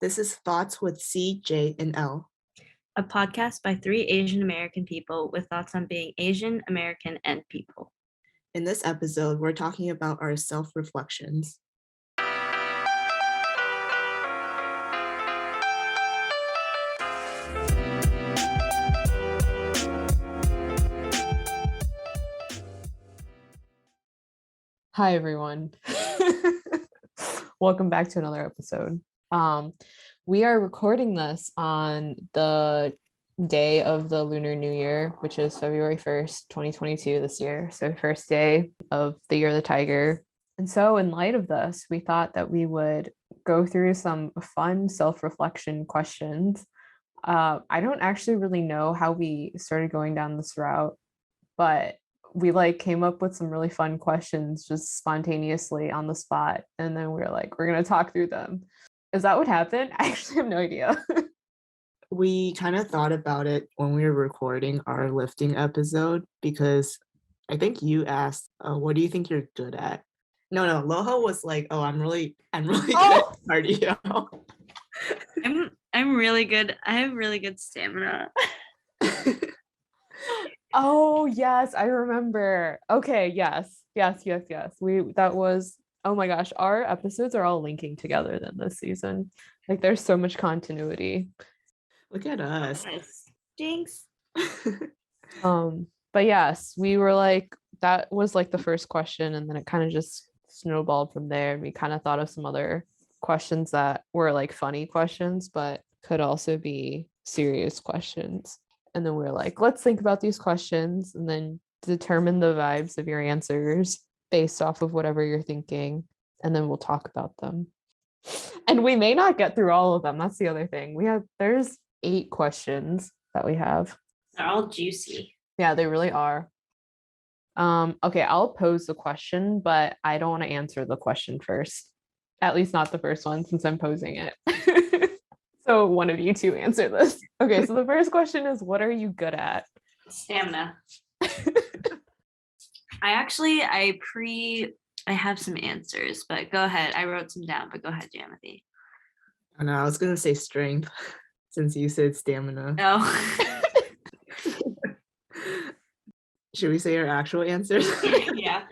This is Thoughts with C, J, and L. A podcast by three Asian American people with thoughts on being Asian, American, and people. In this episode, we're talking about our self-reflections. Hi, everyone. Welcome back to another episode. We are recording this on the day of the Lunar New Year, which is February 1st, 2022 this year. So first day of the Year of the Tiger. And so in light of this, we thought that we would go through some fun self-reflection questions. I don't actually really know how we started going down this route, but we came up with some really fun questions just spontaneously on the spot. And then we're going to talk through them. Is that what happened? I actually have no idea. We kind of thought about it when we were recording our lifting episode because I think you asked, what do you think you're good at? No, Loho was like, oh, I'm really good at cardio. I'm really good. I have really good stamina. Oh, yes, I remember. Okay, yes. That was, oh my gosh, our episodes are all linking together then this season. There's so much continuity. Look at us. Jinx. But yes, we were that was the first question, and then it kind of just snowballed from there. And we kind of thought of some other questions that were funny questions, but could also be serious questions. And then we're let's think about these questions and then determine the vibes of your answers based off of whatever you're thinking. And then we'll talk about them. And we may not get through all of them. That's the other thing. There's 8 questions that we have. They're all juicy. Yeah, they really are. Okay, I'll pose the question, but I don't want to answer the question first. At least not the first one, since I'm posing it. So one of you two answer this. Okay, so the first question is, what are you good at? Stamina. I have some answers, but go ahead. I wrote some down, but go ahead, Jamothy. Oh, no, I was going to say strength since you said stamina. Oh. Should we say our actual answers? Yeah.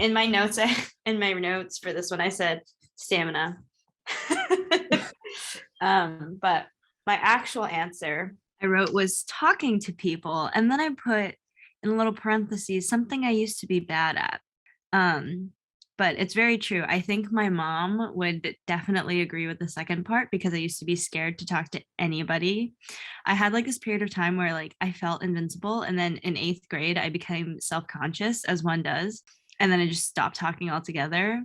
In my notes for this one, I said stamina. But my actual answer I wrote was talking to people, and then I put in a little parentheses something I used to be bad at. But it's very true. I think my mom would definitely agree with the second part because I used to be scared to talk to anybody. I had this period of time where I felt invincible, and then in 8th grade I became self-conscious, as one does, and then I just stopped talking altogether.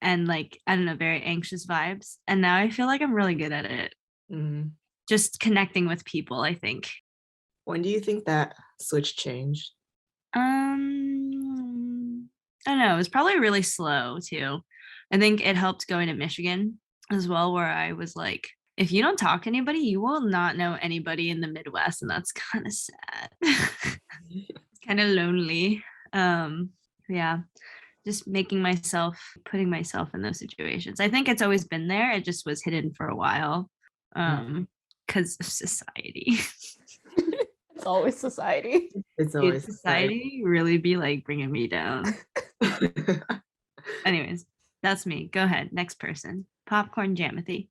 And I don't know, very anxious vibes. And now I feel like I'm really good at it. Mm-hmm. Just connecting with people, I think. When do you think that switch changed? I don't know. It was probably really slow too. I think it helped going to Michigan as well, where I was if you don't talk to anybody, you will not know anybody in the Midwest. And that's kind of sad. It's kind of lonely. Yeah. Just putting myself in those situations. I think it's always been there. It just was hidden for a while because of society. It's always society. It's always society really be bringing me down. Anyways, that's me. Go ahead. Next person. Popcorn Jamothy.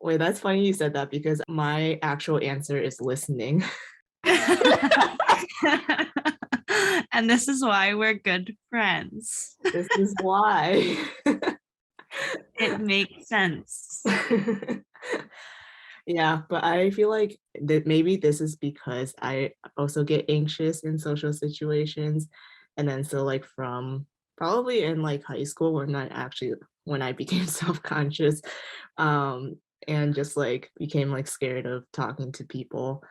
Wait, that's funny you said that because my actual answer is listening. And this is why we're good friends. This is why. It makes sense. Yeah, but I feel like that maybe this is because I also get anxious in social situations. And then so from probably in high school when I became self-conscious, and just became scared of talking to people.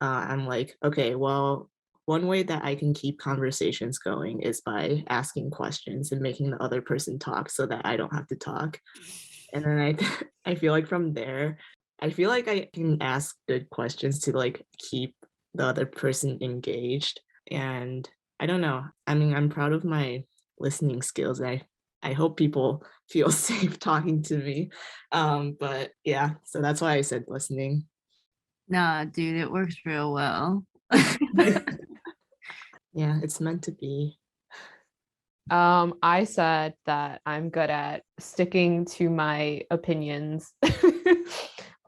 I'm okay, well, one way that I can keep conversations going is by asking questions and making the other person talk so that I don't have to talk. And then I feel from there, I feel I can ask good questions to keep the other person engaged. And I don't know. I mean, I'm proud of my listening skills. I I hope people feel safe talking to me. But yeah, so that's why I said listening. Nah, dude, it works real well. Yeah, it's meant to be. I said that I'm good at sticking to my opinions,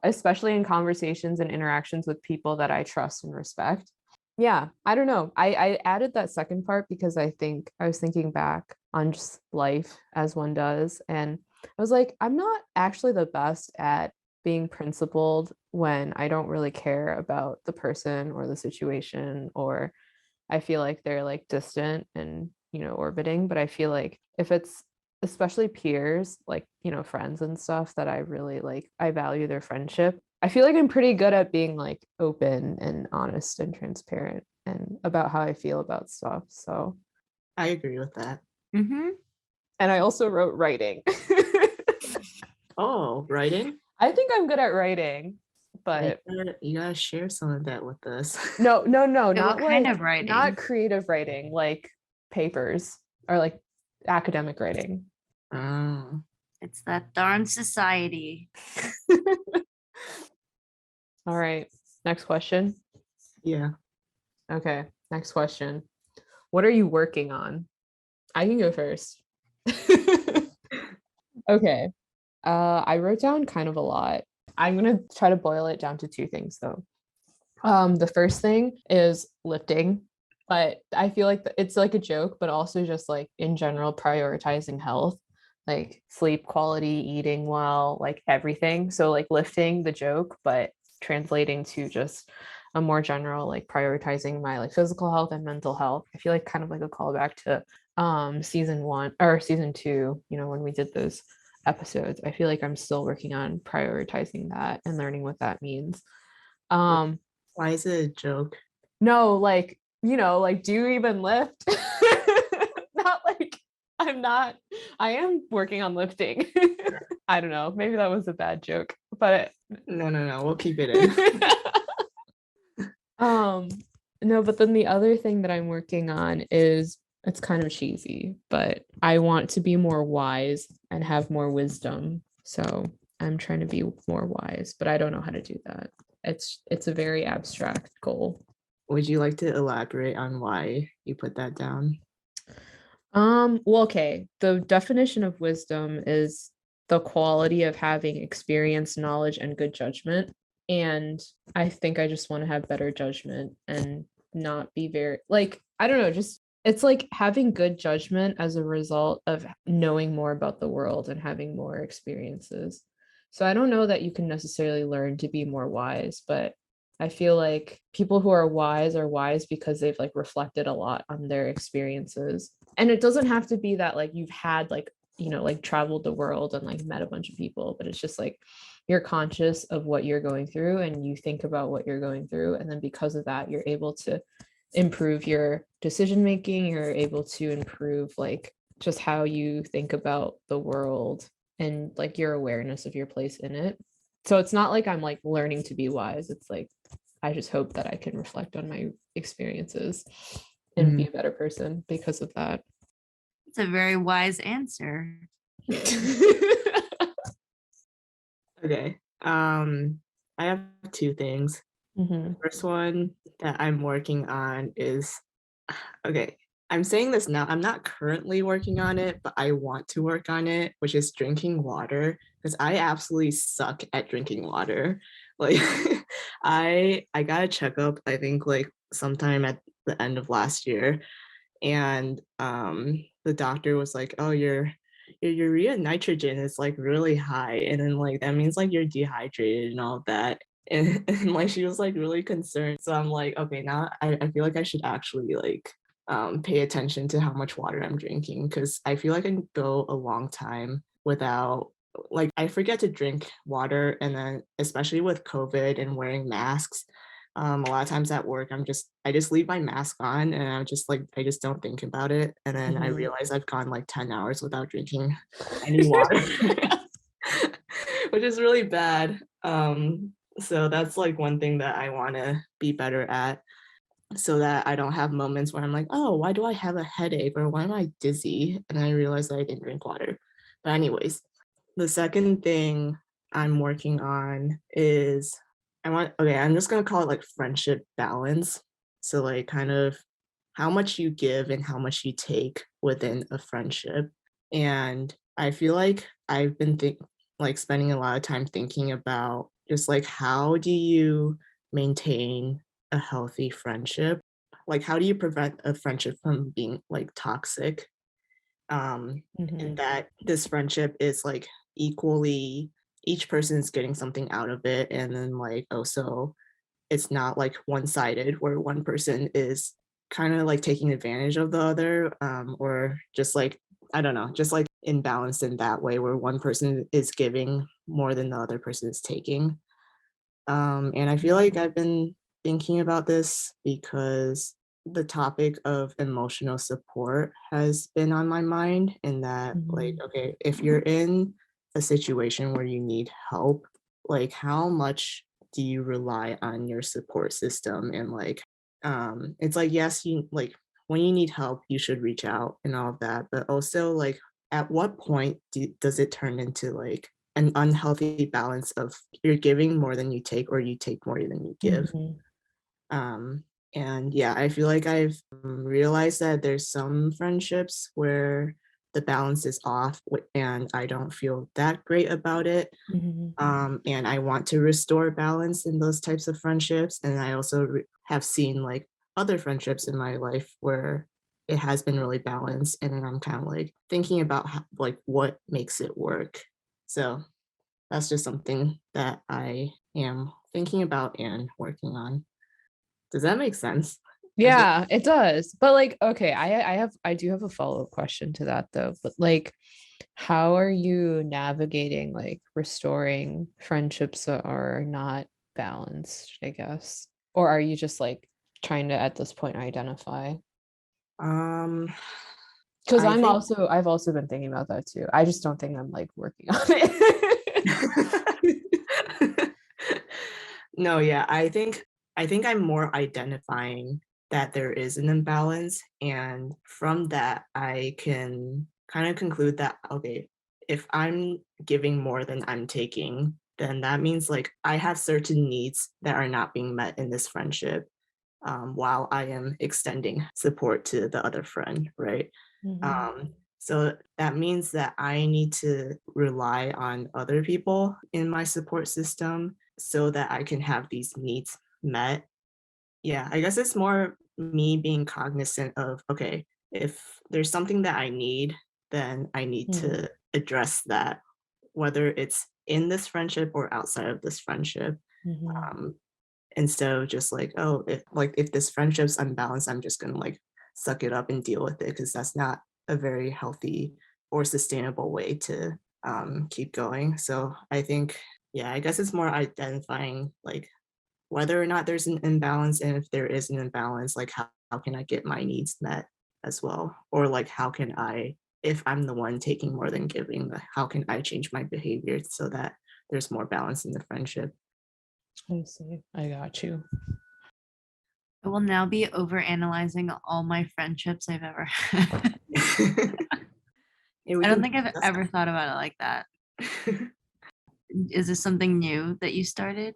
especially in conversations and interactions with people that I trust and respect. Yeah, I don't know. I added that second part because I think I was thinking back on just life as one does. And I was like, I'm not actually the best at being principled when I don't really care about the person or the situation, or I feel like they're like distant and, orbiting. But I feel like if it's especially peers, like, friends and stuff that I really like, I value their friendship. I feel like I'm pretty good at being like open and honest and transparent and about how I feel about stuff. So, I agree with that. Mm-hmm. and I also wrote writing. Oh, writing? I think I'm good at writing, Yeah, but you gotta share some of that with us. no, What not kind like of writing? not creative writing, like papers or like academic writing. Oh, It's that darn society. All right. Next question. yeah. Okay. Next question. What are you working on? I can go first. Okay. I wrote down kind of a lot. I'm gonna try to boil it down to two things though. The first thing is lifting, but I feel like it's like a joke, but also just like in general prioritizing health, like sleep quality, eating well, like everything. So like lifting the joke, but translating to just a more general like prioritizing my like physical health and mental health. I feel like kind of like a callback to season 1 or season 2, when we did those episodes. I feel like I'm still working on prioritizing that and learning what that means. Um Why is it a joke? no, like, like, do you even lift? Not like I am working on lifting. I don't know. Maybe that was a bad joke, but No. We'll keep it in. um, no, but then the other thing that I'm working on is it's kind of cheesy, but I want to be more wise and have more wisdom. So I'm trying to be more wise, but I don't know how to do that. It's a very abstract goal. Would you like to elaborate on why you put that down? Well, okay. The definition of wisdom is the quality of having experience, knowledge, and good judgment. And I think I just want to have better judgment and not be very like, I don't know, just it's like having good judgment as a result of knowing more about the world and having more experiences. So I don't know that you can necessarily learn to be more wise, but I feel like people who are wise because they've like reflected a lot on their experiences. And it doesn't have to be that like you've had like, like traveled the world and like met a bunch of people, but it's just like you're conscious of what you're going through and you think about what you're going through. And then because of that, you're able to improve your decision making, you're able to improve like just how you think about the world and like your awareness of your place in it. So it's not like I'm like learning to be wise. It's like I just hope that I can reflect on my experiences and be a better person because of that. It's a very wise answer. Okay. I have two things. Mhm. First one that I'm working on is okay. I'm saying this now. I'm not currently working on it, but I want to work on it, which is drinking water because I absolutely suck at drinking water. Like I got a checkup, I think like sometime at the end of last year, and the doctor was like, "Oh, your urea nitrogen is like really high," and then like that means like you're dehydrated and all that. And like she was like really concerned. So I'm like, okay, now I feel like I should actually like pay attention to how much water I'm drinking because I feel like I can go a long time without like I forget to drink water, and then especially with COVID and wearing masks, a lot of times at work I just leave my mask on and I'm just like I just don't think about it, and then I Mhm. realize I've gone like 10 hours without drinking any water. Which is really bad. So that's like one thing that I want to be better at. so that I don't have moments where I'm like, oh, why do I have a headache or why am I dizzy? And I realized that I didn't drink water. But, anyways, the second thing I'm working on is okay, I'm just going to call it like friendship balance. So, like, kind of how much you give and how much you take within a friendship. And I feel like I've been like spending a lot of time thinking about just like how do you maintain a healthy friendship? Like how do you prevent a friendship from being like toxic? And Mhm. that this friendship is like equally each person's getting something out of it and then like also it's not like one-sided where one person is kind of like taking advantage of the other or just like I don't know, just like imbalanced in that way where one person is giving more than the other person is taking. And I feel like I've been thinking about this because the topic of emotional support has been on my mind, and that, like, Mhm. okay, if you're in a situation where you need help, like, how much do you rely on your support system? And, like, it's like, yes, you like, when you need help, you should reach out and all of that. But also, like, at what point does it turn into, like, an unhealthy balance of you're giving more than you take or you take more than you give. Mhm. Um, and yeah, I feel like I've realized that there's some friendships where the balance is off and I don't feel that great about it. Mhm. And I want to restore balance in those types of friendships. And I also have seen like other friendships in my life where it has been really balanced. And then I'm kind of like thinking about how, like what makes it work. So that's just something that I am thinking about and working on. Does that make sense? I feel Yeah, it does. But like, okay, I do have a follow-up question to that though. But like, how are you navigating like restoring friendships that are not balanced, I guess? Or are you just like trying to at this point identify? um Because I think I've also been thinking about that too. I just don't think I'm like working on it. no, yeah, I think I'm more identifying that there is an imbalance, and from that I can kind of conclude that okay, if I'm giving more than I'm taking, then that means like I have certain needs that are not being met in this friendship, while I am extending support to the other friend, right? Mhm. So that means that I need to rely on other people in my support system so that I can have these needs met. Yeah, I guess it's more me being cognizant of, okay, if there's something that I need, then I need Mhm. to address that, whether it's in this friendship or outside of this friendship. Mhm. Um, Instead of just like, oh, if this friendship's unbalanced, I'm just gonna like suck it up and deal with it because that's not a very healthy or sustainable way to keep going. So I think, yeah, I guess it's more identifying like whether or not there's an imbalance, and if there is an imbalance, like how can I get my needs met as well? Or like how can I, if I'm the one taking more than giving, how can I change my behavior so that there's more balance in the friendship? I see. I got you. I will now be over analyzing all my friendships I've ever had. Yeah, we I don't can think I've discuss ever thought about it like that. that. Is this something new that you started?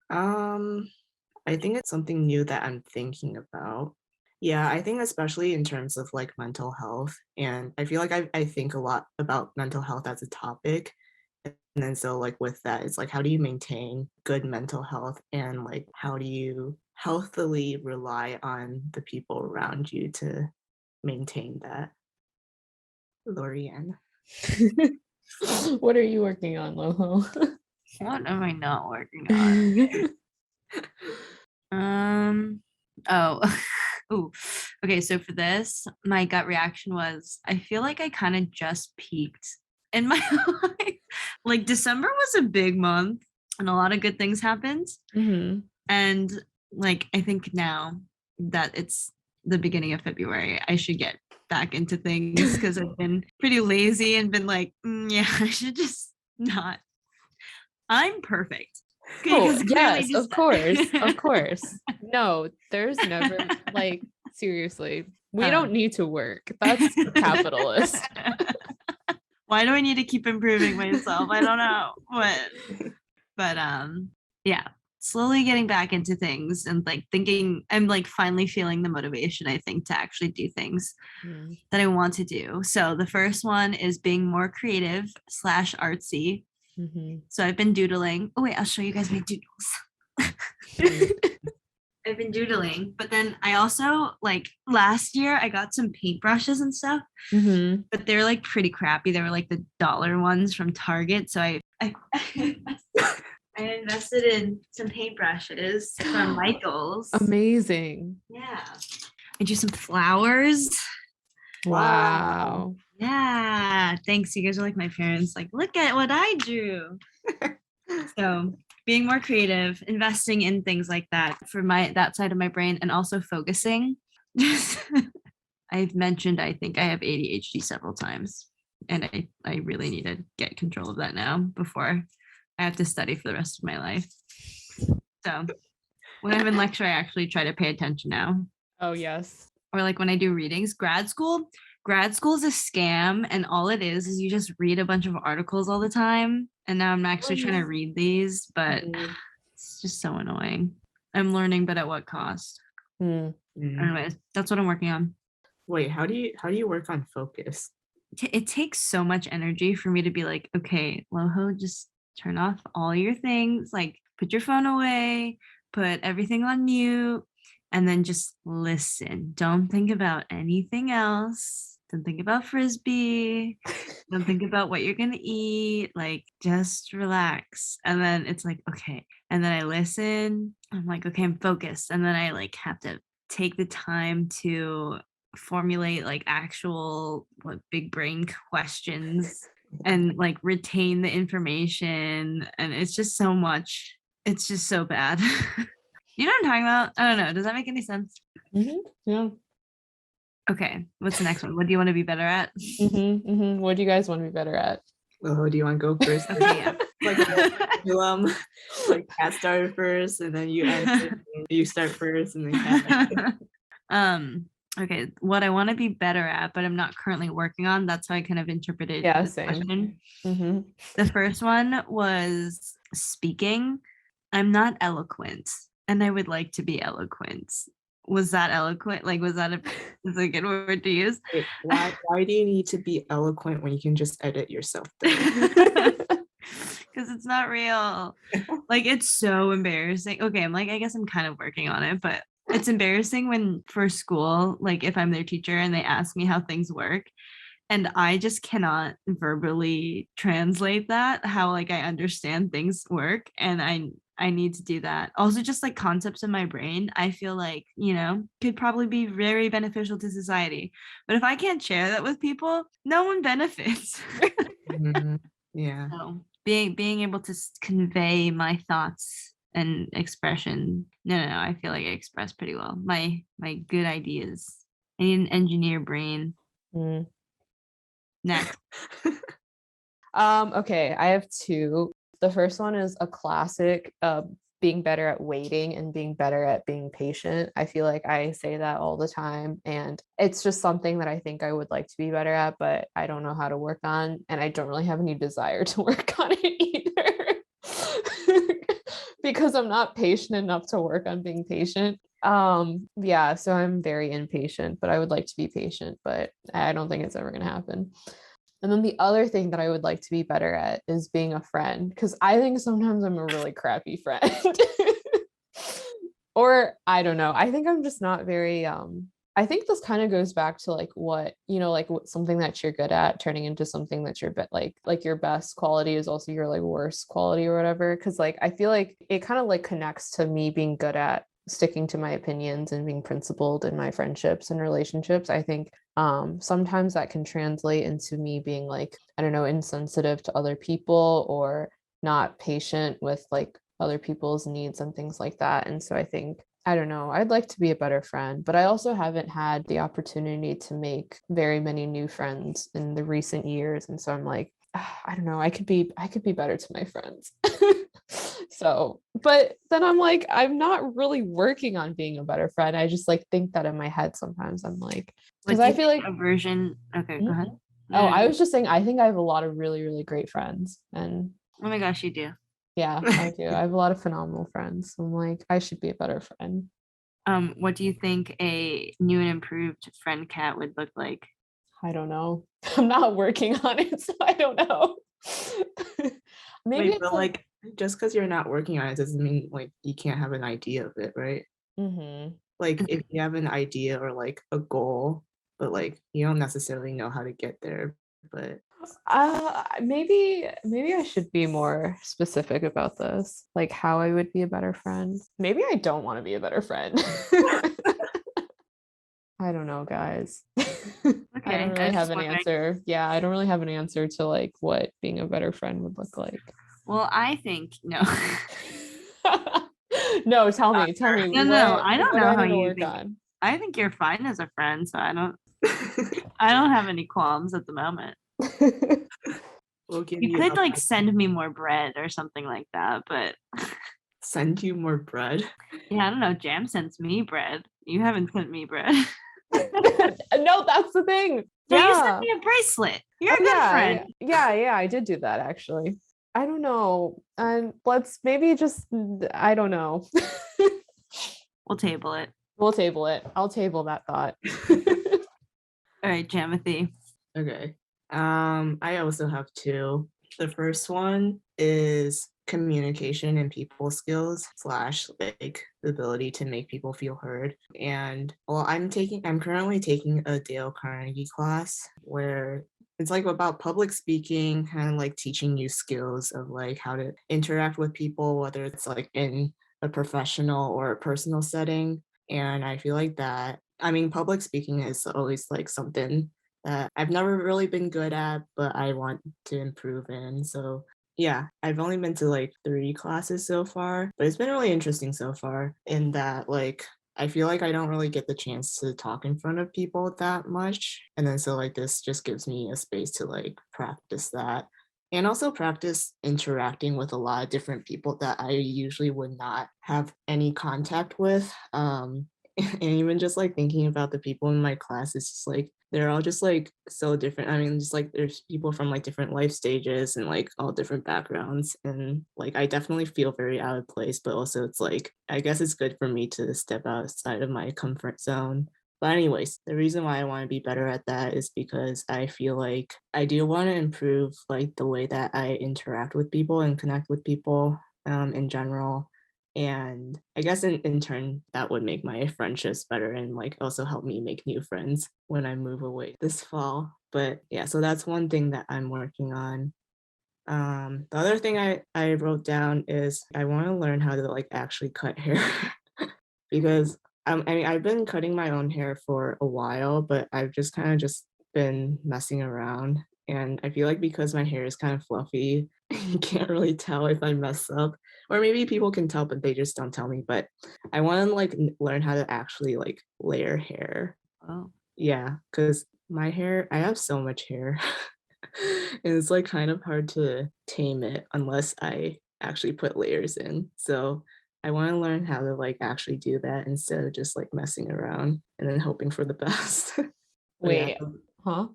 Um, I think it's something new that I'm thinking about. Yeah, I think especially in terms of like mental health. And I feel like I think a lot about mental health as a topic. And then so like with that, it's like how do you maintain good mental health and like how do you healthily rely on the people around you to maintain that? Lorianne. What are you working on, Loho? What am I not working on? Um, oh, ooh. Okay, so for this, my gut reaction was I feel like I kind of just peaked in my life. Like December was a big month and a lot of good things happened. Hmm. And like I think now that it's the beginning of February, I should get back into things because I've been pretty lazy and been like, yeah, I should just not. I'm perfect. Oh, Because clearly yes, just of course. Of course. No, there's never like seriously, we don't need to work. That's capitalist. Why do I need to keep improving myself? I don't know. But yeah, slowly getting back into things and like thinking I'm like finally feeling the motivation, I think, to actually do things Mm. that I want to do. So the first one is being more creative slash artsy. Mhm. So I've been doodling. Oh wait, I'll show you guys my doodles. I've been doodling, but then I also like last year I got some paintbrushes and stuff, Mhm. but they're like pretty crappy. They were like the dollar ones from Target. So I I invested in some paintbrushes from Michaels. Amazing. Yeah. I drew some flowers. Wow. Yeah. Thanks. You guys are like my parents. Like, look at what I drew. So being more creative, investing in things like that for my that side of my brain, and also focusing. I've mentioned I think I have ADHD several times. And I really need to get control of that now before I have to study for the rest of my life. So when I'm in lecture, I actually try to pay attention now. Oh, yes. Or like when I do readings, grad school is a scam. And all it is you just read a bunch of articles all the time. And now I'm actually trying to read these, but Mhm. it's just so annoying. I'm learning, but at what cost? Mm. Anyways, that's what I'm working on. Wait, how do you work on focus? It takes so much energy for me to be like, okay, Loho, just turn off all your things, like put your phone away, put everything on mute, and then just listen. Don't think about anything else. Don't think about frisbee. Don't think about what you're gonna eat. Like, just relax. And then it's like, okay. And then I listen. I'm like, okay, I'm focused. And then I like have to take the time to formulate like actual what big brain questions and like retain the information, and it's just so much, it's just so bad. You know what I'm talking about? I don't know, does that make any sense? Mhm. Yeah. Okay, what's the next one? What do you want to be better at? What do you guys want to be better at? Oh, do you want to go first? Okay, yeah. Like like Kat started first, and then you ended, you start first, and then Kat. um okay, what I want to be better at but I'm not currently working on, that's how I kind of interpreted Yeah, this same. question. Mm-hmm. The first one was speaking. I'm not eloquent, and I would like to be eloquent. Was that eloquent? Like, was that is a good word to use? Wait, why do you need to be eloquent when you can just edit yourself though? Because it's not real. Like, it's so embarrassing. Okay, I'm like, I guess I'm kind of working on it, but it's embarrassing when for school, like if I'm their teacher and they ask me how things work, and I just cannot verbally translate that, how like I understand things work, and I need to do that. Also just like concepts in my brain, I feel like, you know, could probably be very beneficial to society. But if I can't share that with people, no one benefits. Mhm. Yeah. So being able to convey my thoughts and expression. No, I feel like I express pretty well. My good ideas. I need an engineer brain. Mm. Next. Okay, I have two. The first one is a classic, being better at waiting and being better at being patient. I feel like I say that all the time, and it's just something that I think I would like to be better at, but I don't know how to work on, and I don't really have any desire to work on it either. Because I'm not patient enough to work on being patient. Yeah, so I'm very impatient, but I would like to be patient, but I don't think it's ever going to happen. And then the other thing that I would like to be better at is being a friend, because I think sometimes I'm a really crappy friend. Or I don't know. I think I'm just not very I think this kind of goes back to like what, like something that you're good at turning into something that you're like your best quality is also your like worst quality or whatever. Cause like I feel like it kind of like connects to me being good at sticking to my opinions and being principled in my friendships and relationships. I think sometimes that can translate into me being like, I don't know, insensitive to other people or not patient with like other people's needs and things like that. And so I think, I don't know, I'd like to be a better friend, but I also haven't had the opportunity to make very many new friends in the recent years. And so I'm like, I don't know, I could be better to my friends. So, but then I'm like, I'm not really working on being a better friend. I just like think that in my head sometimes. I'm like, What because do I you feel think like, a version? Okay, go ahead. Mhm. No, Oh, no, I no. was just saying, I think I have a lot of really, really great friends. And Oh my gosh, you do. yeah, I do. I have a lot of phenomenal friends. I'm like, I should be a better friend. What do you think a new and improved friend cat would look like? I don't know. I'm not working on it, so I don't know. Maybe Wait, it's but like, like just because you're not working on it doesn't mean like you can't have an idea of it, right? mhm. Like if you have an idea or like a goal, but like you don't necessarily know how to get there, but Maybe I should be more specific about this, like how I would be a better friend. Maybe I don't want to be a better friend. I don't know, guys. I don't Okay, I really was have just an wondering. answer. Yeah, I don't really have an answer to like what being a better friend would look like. Well, I think no. No, tell me No, no, I don't what do know I how need to you work think. on? I think you're fine as a friend, so I don't have any qualms at the moment. we'll give You you could up. like send me more bread or something like that, but Send you more bread. yeah, I don't know. Jam sends me bread. You haven't sent me bread. No, that's the thing. No, you sent Yeah. me a bracelet. You're Oh a good yeah, friend. yeah, I did do that actually. I don't know. And let's maybe just I don't know. We'll table it. We'll table it. I'll table that thought. All right, Jamothy. Okay. I also have two. The first one is communication and people skills slash like the ability to make people feel heard. And well, I'm currently taking a Dale Carnegie class where it's like about public speaking, kind of like teaching you skills of like how to interact with people, whether it's like in a professional or a personal setting. And I feel like that, I mean, public speaking is always like something that I've never really been good at, but I want to improve in. So yeah, I've only been to like 3 classes so far, but it's been really interesting so far in that like I feel like I don't really get the chance to talk in front of people that much. And then so like this just gives me a space to like practice that and also practice interacting with a lot of different people that I usually would not have any contact with. And even just like thinking about the people in my class, it's just like they're all just like so different. I mean, just like there's people from like different life stages and like all different backgrounds. And like I definitely feel very out of place, but also it's like I guess it's good for me to step outside of my comfort zone. But anyways, the reason why I want to be better at that is because I feel like I do want to improve like the way that I interact with people and connect with people in general. And I guess in turn, that would make my friendships better and like also help me make new friends when I move away this fall. But yeah, so that's one thing that I'm working on. The other thing I wrote down is I want to learn how to like actually cut hair because I mean I've been cutting my own hair for a while, but I've just kind of just been messing around. And I feel like because my hair is kind of fluffy, you can't really tell if I mess up. Or maybe people can tell, but they just don't tell me. But I want to like learn how to actually like layer hair. Oh, Yeah, because my hair, I have so much hair. And it's like kind of hard to tame it unless I actually put layers in. So I want to learn how to like actually do that instead of just like messing around and then hoping for the best. But yeah, Wait, huh?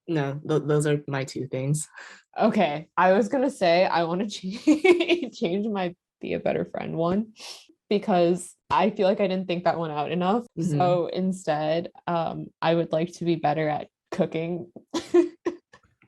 no, those are my two things. Okay, I was gonna say I want to change my be a better friend one because I feel like I didn't think that one out enough. Mhm. So instead, I would like to be better at cooking.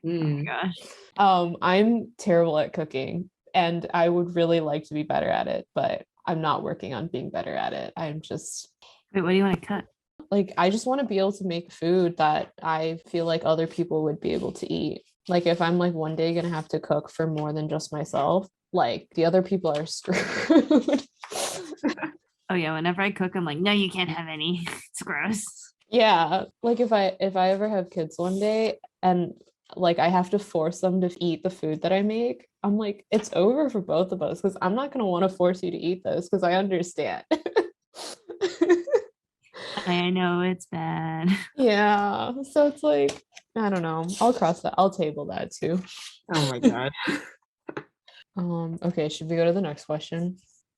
Mm. gosh. I'm terrible at cooking and I would really like to be better at it, but I'm not working on being better at it. I'm just Wait, what do you want to cut? like, I just want to be able to make food that I feel like other people would be able to eat. Like, if I'm like one day gonna have to cook for more than just myself, like the other people are screwed. Oh yeah, whenever I cook, I'm like, no, you can't have any. It's gross. Yeah, like if I ever have kids one day and like I have to force them to eat the food that I make, I'm like, it's over for both of us because I'm not gonna want to force you to eat this because I understand. I know it's bad. Yeah, so it's like, I don't know. I'll cross that. I'll table that too. Oh my God. Okay, should we go to the next question?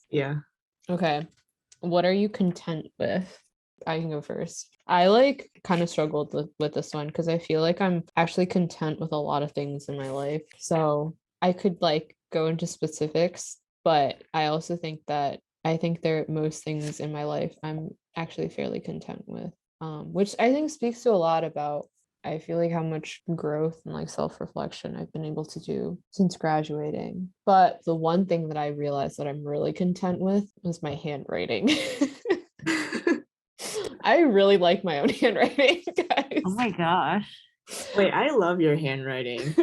Yeah. Okay. What are you content with? I can go first. I like kind of struggled with this one because I feel like I'm actually content with a lot of things in my life. So I could like go into specifics, but I also think that I think there most things in my life I'm actually fairly content with. Which I think speaks to a lot about I feel like how much growth and like self-reflection I've been able to do since graduating. But the one thing that I realized that I'm really content with is my handwriting. I really like my own handwriting, guys. Oh my gosh. Wait, I love your handwriting.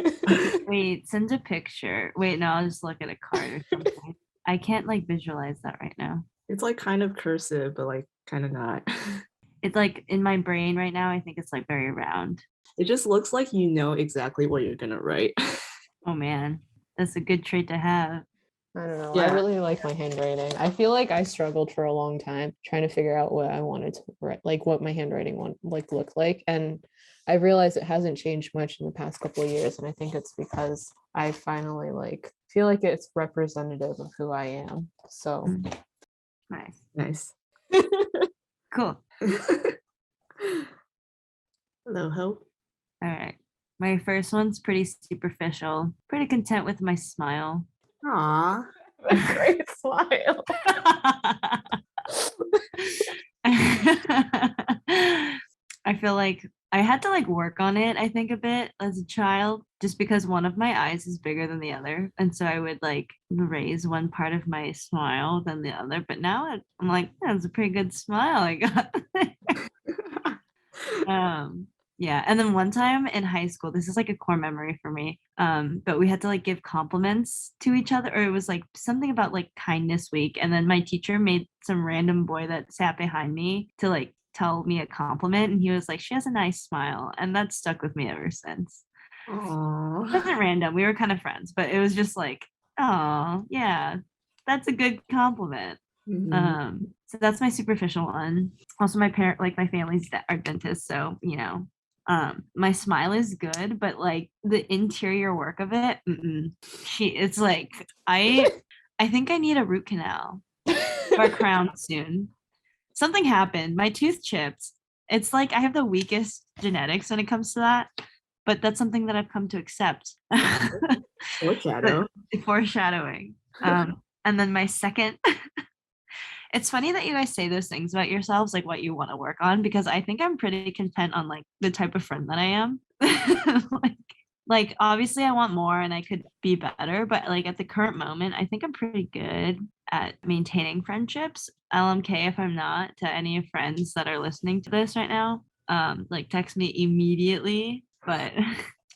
Wait, send a picture. Wait, no, I'll just look at a card or something. I can't like visualize that right now. It's like kind of cursive, but like kind of not. It's like in my brain right now, I think it's like very round. It just looks like you know exactly what you're gonna write. Oh man, that's a good trait to have. I don't know. I Yeah. really like my handwriting. I feel like I struggled for a long time trying to figure out what I wanted to write, like what my handwriting want like looked like. And I realized it hasn't changed much in the past couple of years. And I think it's because I finally like feel like it's representative of who I am. So Mm, nice. Nice. Cool. Hello, Hope. All right. My first one's pretty superficial. Pretty content with my smile. Aw. a great smile. I feel like I had to like work on it, I think, a bit as a child, just because one of my eyes is bigger than the other. And so I would like raise one part of my smile than the other. But now I'm like, that's a pretty good smile I got. um yeah, and then one time in high school, this is like a core memory for me, but we had to like give compliments to each other, or it was like something about like kindness week, and then my teacher made some random boy that sat behind me to like tell me a compliment, and he was like, she has a nice smile, and that stuck with me ever since. It Aw. wasn't random, we were kind of friends, but it was just like, oh yeah, that's a good compliment. Mhm. So that's my superficial one. Also, my parent, like my family's are dentists, so my smile is good, but like the interior work of it, it's like I think I need a root canal or a crown soon. Something happened. My tooth chipped. It's like I have the weakest genetics when it comes to that, but that's something that I've come to accept. But Foreshadow. foreshadowing. And then my second it's funny that you guys say those things about yourselves, like what you want to work on, because I think I'm pretty content on like the type of friend that I am. like, like obviously I want more and I could be better, but like at the current moment, I think I'm pretty good at maintaining friendships. LMK if I'm not, to any friends that are listening to this right now. Like text me immediately, but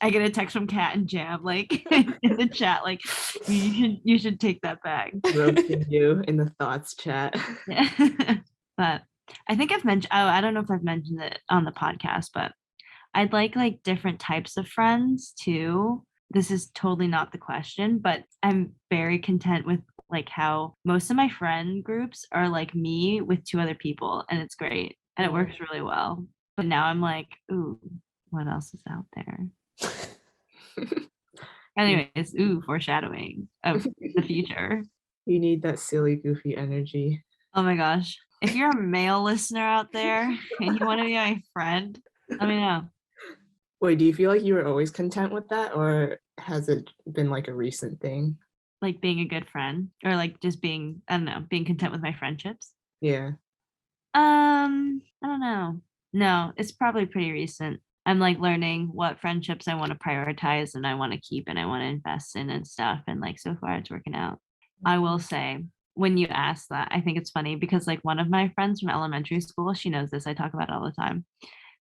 I get a text from Kat and Jam like in the chat, like you should take that back. Roasting you in the thoughts chat. Yeah. But I think I've mentioned, oh, I don't know if I've mentioned it on the podcast, but I'd like different types of friends too. This is totally not the question, but I'm very content with like how most of my friend groups are like me with two other people, and it's great and it works really well. But now I'm like, ooh, what else is out there? Anyways, ooh, foreshadowing of the future. You need that silly, goofy energy. Oh my gosh. If you're a male listener out there and you want to be my friend, let me know. Wait, do you feel like you were always content with that, or has it been like a recent thing? Like being a good friend or like just being, I don't know, being content with my friendships. Yeah. I don't know. No, it's probably pretty recent. I'm like learning what friendships I want to prioritize and I want to keep and I want to invest in and stuff. And like so far it's working out. I will say when you ask that, I think it's funny because like one of my friends from elementary school, she knows this, I talk about it all the time.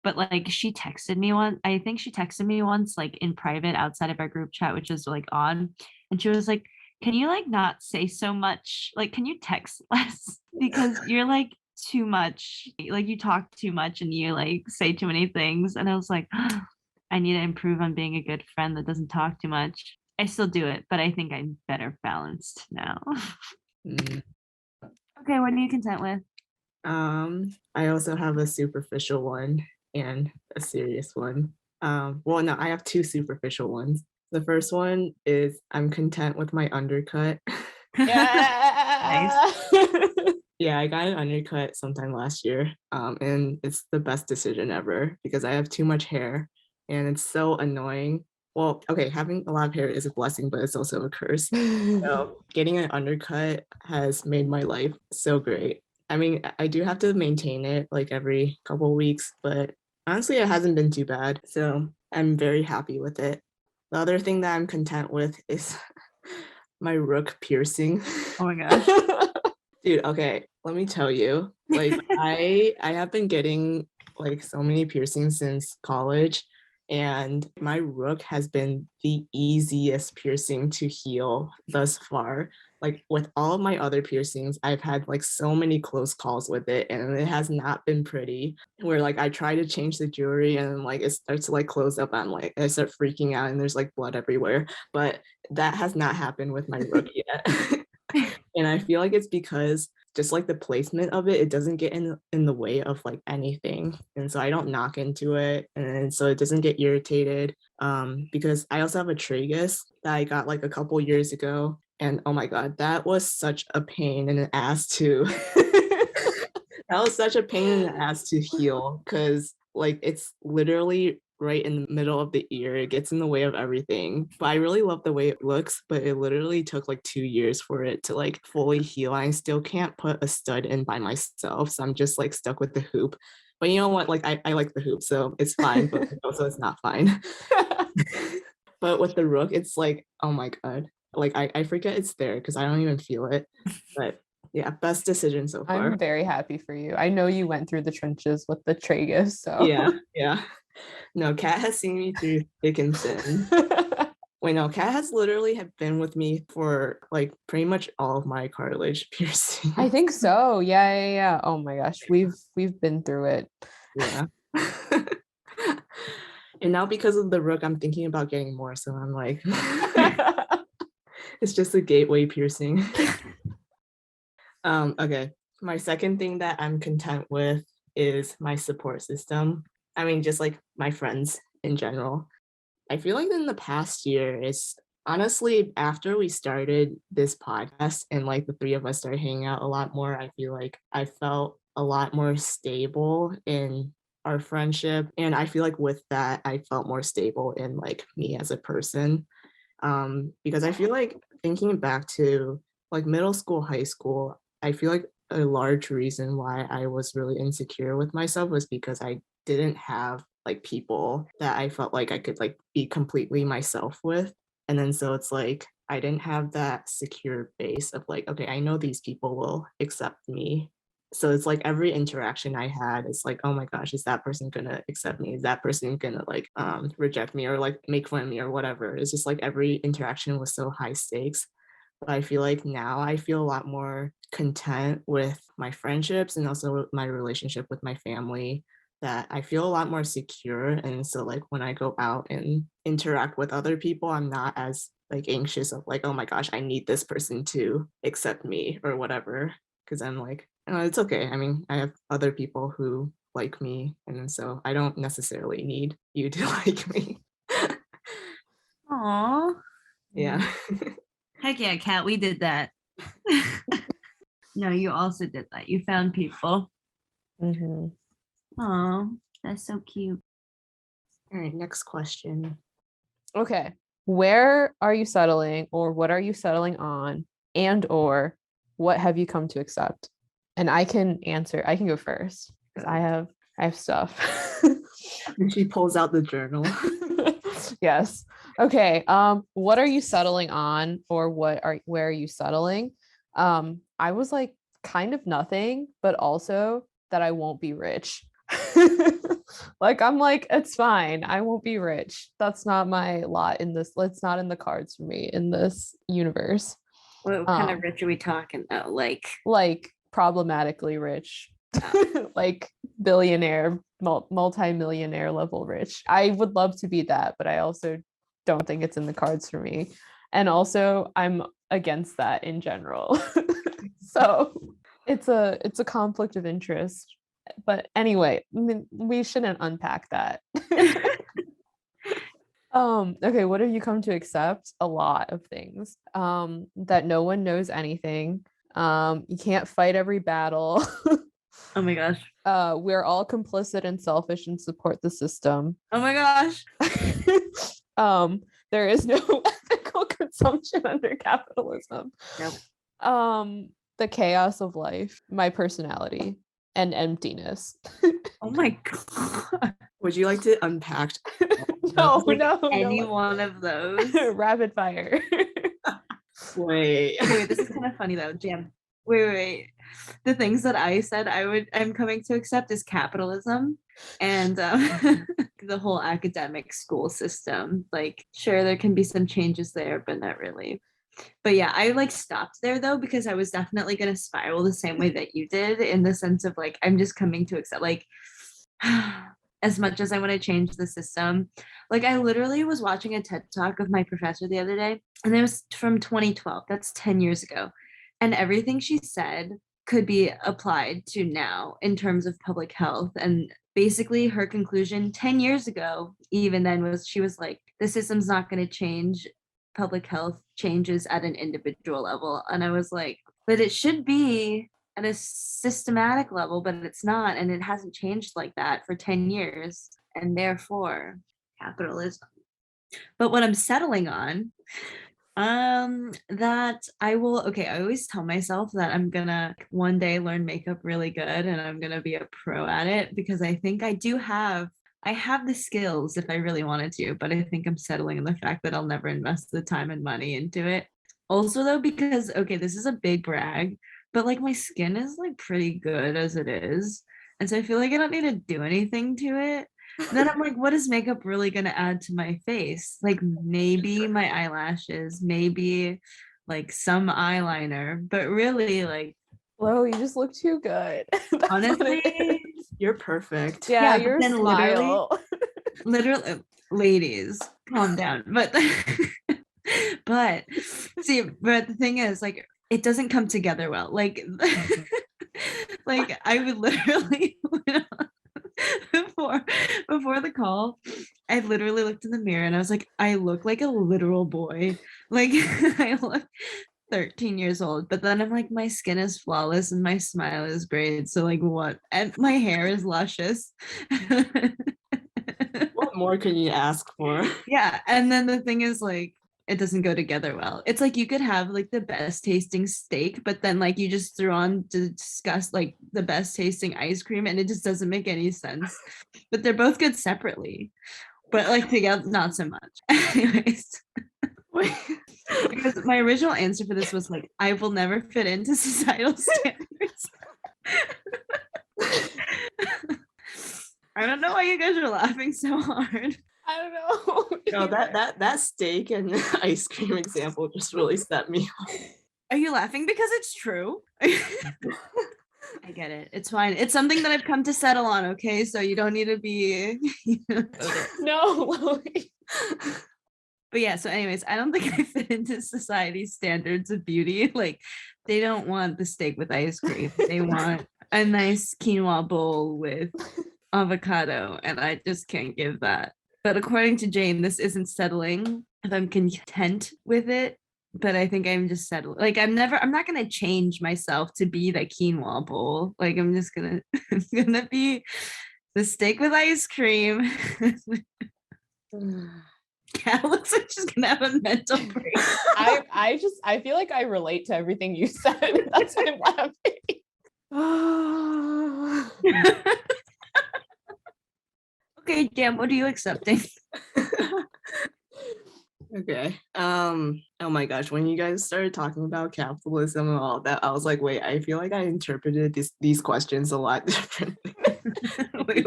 But like she texted me one, I think she texted me once, like in private outside of our group chat, which is like odd. And she was like, can you like not say so much? Like, can you text less? Because you're like too much. Like you talk too much and you like say too many things. And I was like, I need to improve on being a good friend that doesn't talk too much. I still do it, but I think I'm better balanced now. Mm. Okay, what are you content with? I also have a superficial one and a serious one. Well, no, I have two superficial ones. The first one is I'm content with my undercut. Nice. Yeah. Yeah, I got an undercut sometime last year, and it's the best decision ever because I have too much hair and it's so annoying. Well, okay, having a lot of hair is a blessing, but it's also a curse. So getting an undercut has made my life so great. I mean, I do have to maintain it like every couple weeks, but honestly, it hasn't been too bad. So I'm very happy with it. The other thing that I'm content with is my rook piercing. Oh my gosh. Dude, okay, let me tell you. Like I have been getting like so many piercings since college, and my rook has been the easiest piercing to heal thus far. Like with all of my other piercings, I've had like so many close calls with it, and it has not been pretty. Where like I try to change the jewelry and like it starts to like close up on like I start freaking out and there's like blood everywhere. But that has not happened with my rook yet. And I feel like it's because just like the placement of it, it doesn't get in the way of like anything. And so I don't knock into it. And so it doesn't get irritated. Because I also have a tragus that I got like a couple years ago. And oh my God, that was such a pain in the ass to that was such a pain in the ass to heal because like it's literally right in the middle of the ear. It gets in the way of everything. But I really love the way it looks, but it literally took like 2 years for it to like fully heal. I still can't put a stud in by myself. So I'm just like stuck with the hoop. But you know what? Like I like the hoop, so it's fine, but also it's not fine. But with the rook, it's like, oh my God. Like I forget it's there because I don't even feel it. But yeah, best decision so far. I'm very happy for you. I know you went through the trenches with the tragus, so Yeah, yeah. No, Kat has seen me through thick and thin. Wait, no, Kat has literally have been with me for like pretty much all of my cartilage piercing. I think so. Yeah, yeah, yeah. Oh my gosh, we've been through it. Yeah. And now because of the rook, I'm thinking about getting more. So I'm like, it's just a gateway piercing. Okay. My second thing that I'm content with is my support system. I mean, just like my friends in general. I feel like in the past year, it's honestly after we started this podcast and like the three of us started hanging out a lot more, I feel like I felt a lot more stable in our friendship. And I feel like with that, I felt more stable in like me as a person. Because I feel like thinking back to like middle school, high school, I feel like a large reason why I was really insecure with myself was because I didn't have like people that I felt like I could like be completely myself with. And then so it's like I didn't have that secure base of like, okay, I know these people will accept me. So it's like every interaction I had is like, oh my gosh, is that person gonna accept me? Is that person gonna like reject me or like make fun of me or whatever? It's just like every interaction was so high stakes. But I feel like now I feel a lot more content with my friendships and also my relationship with my family, that I feel a lot more secure. And so like when I go out and interact with other people, I'm not as like anxious of like, oh my gosh, I need this person to accept me or whatever. Cause I'm like, oh, it's okay. I mean, I have other people who like me. And so I don't necessarily need you to like me. Aw. Yeah. Heck yeah, Kat, we did that. No, you also did that. You found people. Mhm. Oh, that's so cute. All right, next question. Okay. Where are you settling, or what are you settling on, and or what have you come to accept? And I can answer. I can go first because I have stuff. And she pulls out the journal. Yes. Okay. What are you settling on, or where are you settling? I was like kind of nothing, but also that I won't be rich. Like I'm like, it's fine. I won't be rich. That's not my lot in this. It's not in the cards for me in this universe. What kind of rich are we talking about? Like problematically rich. Like billionaire, multi-millionaire level rich. I would love to be that, but I also don't think it's in the cards for me. And also I'm against that in general. So it's a conflict of interest. But anyway, I mean, we shouldn't unpack that. Okay, what have you come to accept? A lot of things. That no one knows anything. You can't fight every battle. Oh my gosh. We're all complicit and selfish and support the system. Oh my gosh. There is no ethical consumption under capitalism. Nope. The chaos of life, my personality, and emptiness. Oh my god. Would you like to unpack No, Like no, any no. one of those. Rapid fire. wait? Okay, wait, this is kind of funny though, Jam. Wait. The things that I said I'm coming to accept is capitalism and the whole academic school system. Like, sure, there can be some changes there, but not really. But yeah, I like stopped there though, because I was definitely going to spiral the same way that you did, in the sense of like, I'm just coming to accept, like, as much as I want to change the system. Like, I literally was watching a TED talk of my professor the other day, and it was from 2012. That's 10 years ago. And everything she said could be applied to now in terms of public health. And basically, her conclusion 10 years ago, even then, was she was like, the system's not going to change. Public health changes at an individual level. And I was like, but it should be at a systematic level, but it's not. And it hasn't changed like that for 10 years. And therefore, capitalism. But what I'm settling on, that I will, okay, I always tell myself that I'm gonna one day learn makeup really good and I'm gonna be a pro at it, because I think I have the skills if I really wanted to, but I think I'm settling on the fact that I'll never invest the time and money into it. Also though, because okay, this is a big brag, but like my skin is like pretty good as it is. And so I feel like I don't need to do anything to it. Then I'm like, what is makeup really gonna add to my face? Like maybe my eyelashes, maybe like some eyeliner, but really like Whoa, you just look too good. That's what honestly, it is. You're perfect. Yeah, yeah, but your then smile. literally, ladies, calm down. But but see, but the thing is, like, it doesn't come together well. Like, like I would literally before before the call, I literally looked in the mirror and I was like, I look like a literal boy. Like I look 13 years old, but then I'm like, my skin is flawless and my smile is great. So like what? And my hair is luscious. What more can you ask for? Yeah. And then the thing is like, it doesn't go together well. It's like you could have like the best tasting steak, but then like you just threw on to discuss like the best tasting ice cream and it just doesn't make any sense. But they're both good separately, but like together, not so much. Anyways, Wait. because my original answer for this was like, I will never fit into societal standards. I don't know why you guys are laughing so hard. I don't know. No, that steak and ice cream example just really set me off. Are you laughing because it's true? I get it. It's fine. It's something that I've come to settle on, okay? So you don't need to be okay. No, Lily. But yeah, so anyways, I don't think I fit into society's standards of beauty. Like they don't want the steak with ice cream. They want a nice quinoa bowl with avocado, and I just can't give that. But according to Jane, this isn't settling if I'm content with it. But I think I'm just settling. Like I'm not gonna change myself to be the quinoa bowl. Like I'm just gonna I'm gonna be the steak with ice cream. Yeah, looks like she's gonna have a mental break. I feel like I relate to everything you said. That's why I'm laughing. Okay, Jam, what are you accepting? Okay. Oh my gosh, when you guys started talking about capitalism and all that, I was like, wait, I feel like I interpreted these questions a lot differently. Wait,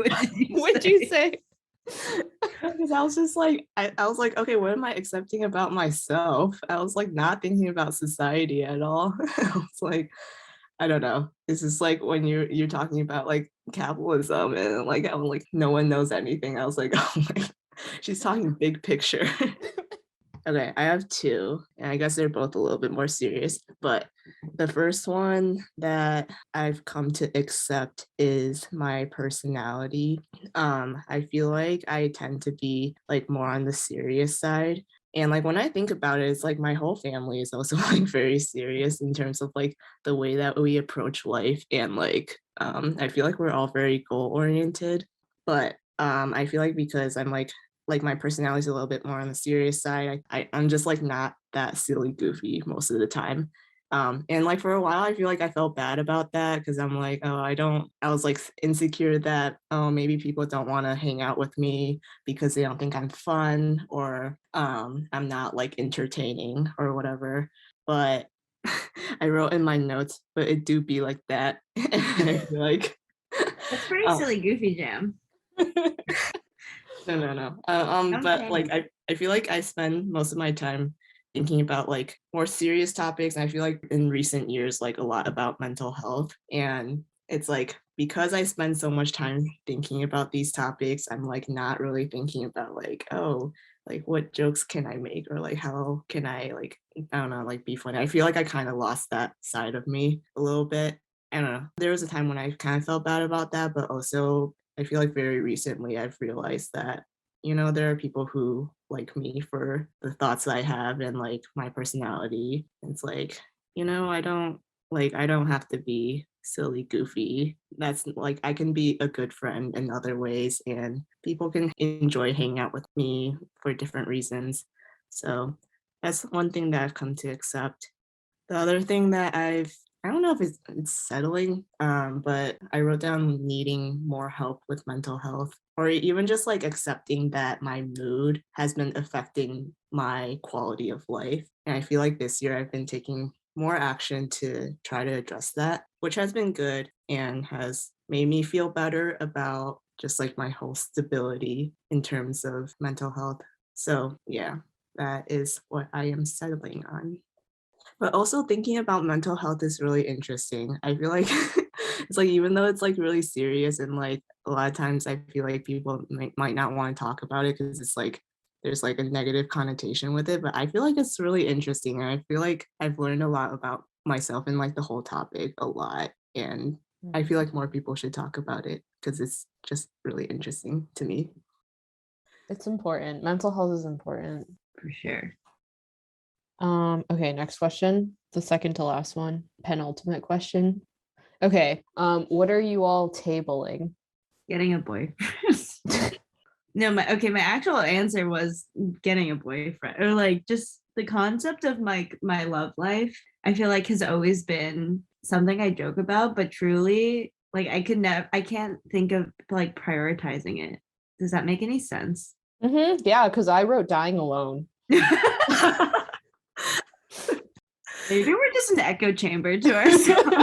What'd you say? Because I was just like, I was like, okay, what am I accepting about myself? I was like not thinking about society at all. I was like, I don't know. It's just like when you're talking about like capitalism and like I'm like no one knows anything. I was like, oh my, she's talking big picture. Okay, I have two, and I guess they're both a little bit more serious. But the first one that I've come to accept is my personality. I feel like I tend to be like more on the serious side. And like when I think about it, it's like my whole family is also like very serious in terms of like the way that we approach life. And like I feel like we're all very goal oriented. But I feel like because I'm like my personality is a little bit more on the serious side. I'm just like not that silly goofy most of the time. And like for a while, I feel like I felt bad about that because I'm like, oh, I was like insecure that, oh, maybe people don't want to hang out with me because they don't think I'm fun or I'm not like entertaining or whatever. But I wrote in my notes, but it do be like that. And I feel like, That's pretty um, silly, goofy Jam. no. But like Okay. I feel like I spend most of my time thinking about like more serious topics. And I feel like in recent years, like a lot about mental health. And it's like because I spend so much time thinking about these topics, I'm like not really thinking about like, oh, like what jokes can I make or like how can I like I don't know, like be funny. I feel like I kind of lost that side of me a little bit. I don't know. There was a time when I kind of felt bad about that, but also I feel like very recently I've realized that, there are people who like me for the thoughts that I have and like my personality. It's like, I don't have to be silly, goofy. That's like I can be a good friend in other ways and people can enjoy hanging out with me for different reasons. So that's one thing that I've come to accept. The other thing that I don't know if it's settling, but I wrote down needing more help with mental health or even just like accepting that my mood has been affecting my quality of life. And I feel like this year I've been taking more action to try to address that, which has been good and has made me feel better about just like my whole stability in terms of mental health. So, yeah, that is what I am settling on. But also thinking about mental health is really interesting. I feel like it's like even though it's like really serious and like a lot of times I feel like people might not want to talk about it because it's like there's like a negative connotation with it. But I feel like it's really interesting. And I feel like I've learned a lot about myself and like the whole topic a lot. And I feel like more people should talk about it because it's just really interesting to me. It's important. Mental health is important. For sure. Okay, next question. The second to last one. Penultimate question. Okay. What are you all tabling? Getting a boyfriend. No, my actual answer was getting a boyfriend or like just the concept of my love life. I feel like has always been something I joke about, but truly like I can't think of like prioritizing it. Does that make any sense? Yeah, because I wrote dying alone. Maybe we're just an echo chamber to ourselves.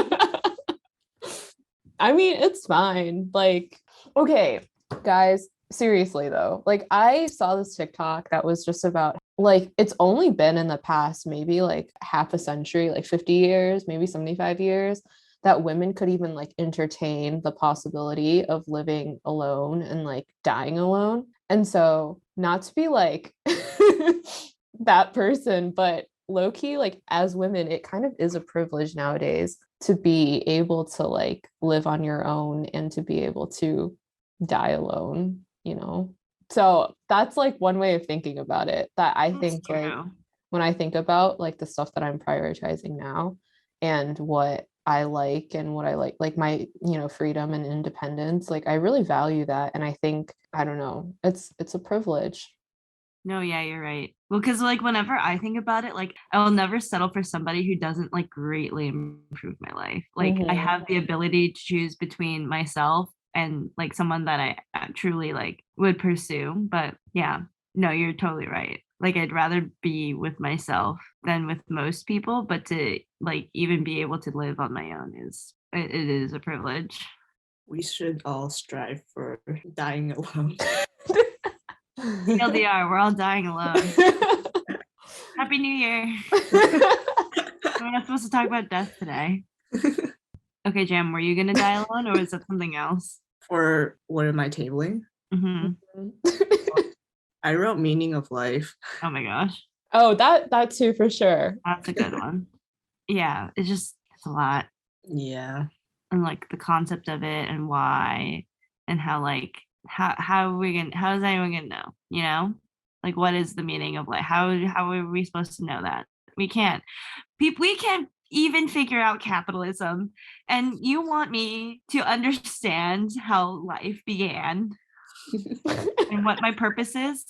I mean, it's fine. Like, okay, guys, seriously though, like I saw this TikTok that was just about like it's only been in the past maybe like half a century, like 50 years, maybe 75 years, that women could even like entertain the possibility of living alone and like dying alone. And so, not to be like that person, but low key, like as women, it kind of is a privilege nowadays to be able to like live on your own and to be able to die alone, you know? So that's like one way of thinking about it that I That's think like true. when I think about like the stuff that I'm prioritizing now and what I like what I like my, freedom and independence, like I really value that. And I think, I don't know, it's a privilege. No, yeah, you're right. Well, because like whenever I think about it, like I will never settle for somebody who doesn't like greatly improve my life. Like I Mhm. have the ability to choose between myself and like someone that I truly like would pursue. But yeah, no, you're totally right. Like I'd rather be with myself than with most people, but to like even be able to live on my own it is a privilege. We should all strive for dying alone. TLDR, we're all dying alone. Happy New Year. We're not supposed to talk about death today. Okay, Jam, were you gonna die alone or is that something else? For what am I tabling? Hmm. I wrote meaning of life. Oh my gosh. Oh, that too for sure. That's a good one. Yeah, it's a lot. Yeah. And like the concept of it and why and how like how is anyone gonna know, you know? Like what is the meaning of like how are we supposed to know that? We can't. We can't even figure out capitalism. And you want me to understand how life began and what my purpose is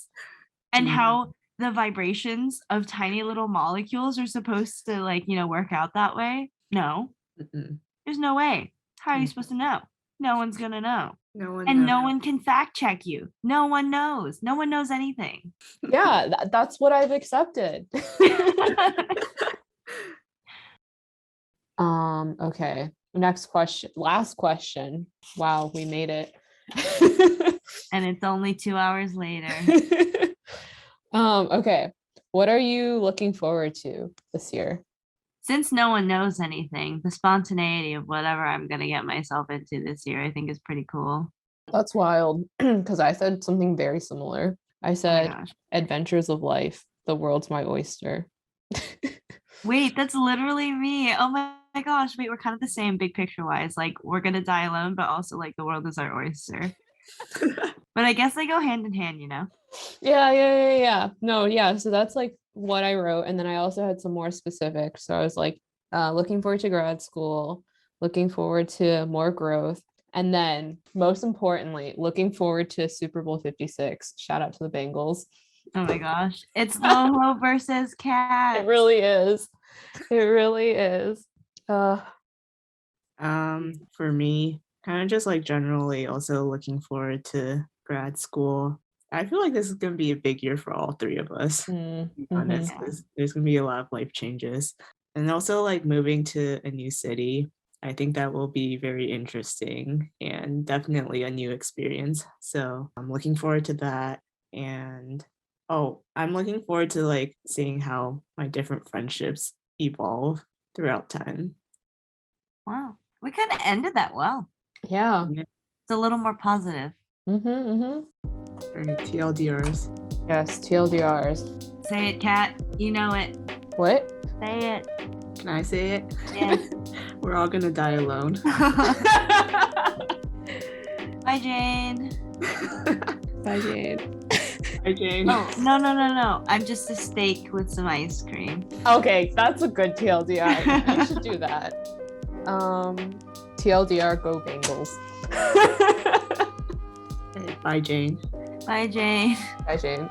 and Yeah. how the vibrations of tiny little molecules are supposed to like, work out that way? No. Mm-mm. There's no way. How are you Mm. supposed to know? No one's gonna know. No one And knows. no one can fact check you. No one knows. No one knows anything. Yeah, that's what I've accepted. Okay. Next question. Last question. Wow, we made it. And it's only 2 hours later. Okay. What are you looking forward to this year? Since no one knows anything, the spontaneity of whatever I'm gonna get myself into this year, I think is pretty cool. That's wild because I said something very similar. I Oh my said gosh. adventures of life. The world's my oyster. Wait, that's literally me. Oh my gosh. Wait, we're kind of the same big picture wise. Like we're gonna die alone, but also like the world is our oyster. But I guess they go hand in hand, Yeah. No, yeah. So that's like what I wrote. And then I also had some more specific. So I was like, looking forward to grad school, looking forward to more growth. And then most importantly, looking forward to Super Bowl 56. Shout out to the Bengals. Oh my gosh. It's Loho versus Cat. It really is. It really is. For me, kind of just like generally also looking forward to grad school. I feel like this is gonna be a big year for all three of us, to be honest, Mhm. 'cause there's gonna be a lot of life changes. And also like moving to a new city. I think that will be very interesting and definitely a new experience. So I'm looking forward to that. And oh, I'm looking forward to like seeing how my different friendships evolve throughout time. Wow. We kind of ended that well. Yeah. Yeah, It's a little more positive. Mm-hmm. right, TLDRs. Yes, TLDRs. Say it, Cat. You know it. What? Say it. Can I say it? Yes. We're all gonna die alone. Bye, Jane. Bye, Jade. Hi, Jane. Oh, no. I'm just a steak with some ice cream. Okay, that's a good TLDR. You should do that. TLDR, go Bengals. Bye, Jane. Bye, Jane. Bye, Jane.